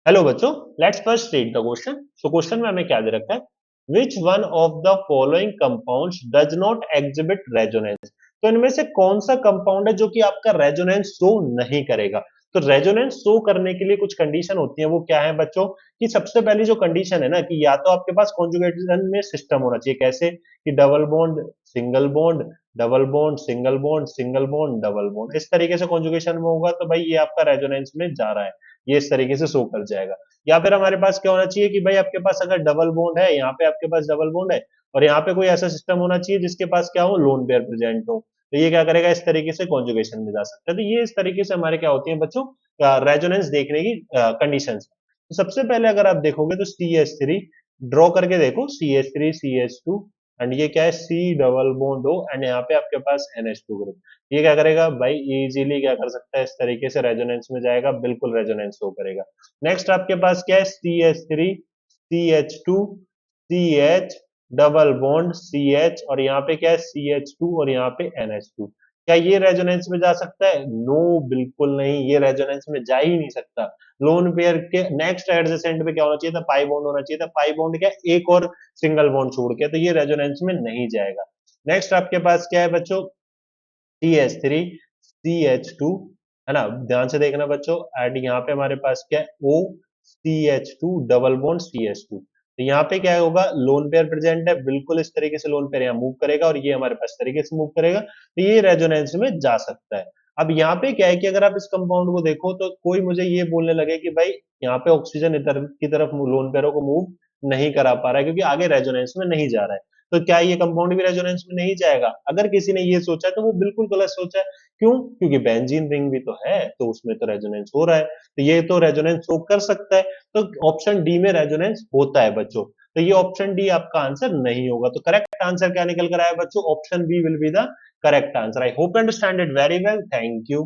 Hello बच्चों, let's first read the question. So question में हमें क्या दे रखा है? Which one of the following compounds does not exhibit resonance? तो इनमें से कौन सा कंपाउंड है जो कि आपका रेजोनेंस शो नहीं करेगा? तो रेजोनेंस शो करने के लिए कुछ कंडीशन होती है, वो क्या है बच्चों? कि सबसे पहली जो कंडीशन है ना, कि या तो आपके पास कॉन्जुगेशन में सिस्टम होना चाहिए। कैसे? कि double bond, single bond, double bond, single bond, single bond, double bond, इस तरीके से कॉन्जुगेशन में होगा तो भाई ये आपका रेजोनेंस में जा रहा है, ये इस तरीके से शो कर जाएगा। या फिर हमारे पास क्या होना चाहिए कि भाई आपके पास अगर डबल बॉन्ड है, यहाँ पे आपके पास डबल बॉन्ड है और यहाँ पे कोई ऐसा सिस्टम होना चाहिए जिसके पास क्या हो, लोन पेयर प्रेजेंट हो, तो ये क्या करेगा, इस तरीके से कॉन्जुगेशन में जा सकता है। तो ये इस तरीके से हमारे क्या होती है बच्चों, रेजोनेंस देखने की कंडीशन। तो सबसे पहले अगर आप देखोगे तो CH3 ड्रॉ करके देखो, CH3 CH2 एंड ये क्या है, C double bond O and यहाँ पे आपके पास NH2 ग्रुप। ये क्या करेगा भाई, इजीली क्या कर सकता है, इस तरीके से रेजोनेंस में जाएगा, बिल्कुल रेजोनेंस शो करेगा। नेक्स्ट आपके पास क्या है, CH3 CH2 CH double bond CH और यहाँ पे क्या है, CH2 और यहाँ पे NH2। क्या ये रेजोनेंस में जा सकता है? नो, बिल्कुल नहीं, ये रेजोनेंस में जा ही नहीं सकता। लोन पेयर के नेक्स्ट एडजेसेंट पे क्या होना चाहिए था, पाई बॉन्ड होना चाहिए था। पाई बॉन्ड क्या, एक और सिंगल बॉन्ड छोड़ के, तो ये रेजोनेंस में नहीं जाएगा। नेक्स्ट आपके पास क्या है बच्चों, CH3 CH2, है ना, ध्यान से देखना बच्चों। एंड यहाँ पे हमारे पास क्या है, O CH2 double bond CH2। तो यहाँ पे क्या होगा, लोन पेयर प्रेजेंट है, बिल्कुल इस तरीके से लोन पेयर यहाँ मूव करेगा और ये हमारे पास तरीके से मूव करेगा, तो ये रेजोनेंस में जा सकता है। अब यहाँ पे क्या है कि अगर आप इस कंपाउंड को देखो तो कोई मुझे ये बोलने लगे कि भाई यहाँ पे ऑक्सीजन इधर की तरफ लोन पेयरों को मूव नहीं करा पा रहा है क्योंकि आगे रेजोनेंस में नहीं जा रहा है, तो क्या ये कंपाउंड भी रेजोनेंस में नहीं जाएगा? अगर किसी ने ये सोचा है तो वो बिल्कुल गलत सोचा है। क्यों? क्योंकि बेंजीन रिंग भी तो है, तो उसमें तो रेजोनेंस हो रहा है, तो ये तो रेजोनेंस शो कर सकता है। तो ऑप्शन डी में रेजोनेंस होता है बच्चों। तो ये ऑप्शन डी आपका आंसर नहीं होगा। तो करेक्ट आंसर क्या निकल कर आया बच्चों? Option B will be the correct answer. I hope you understand it very well. Thank you.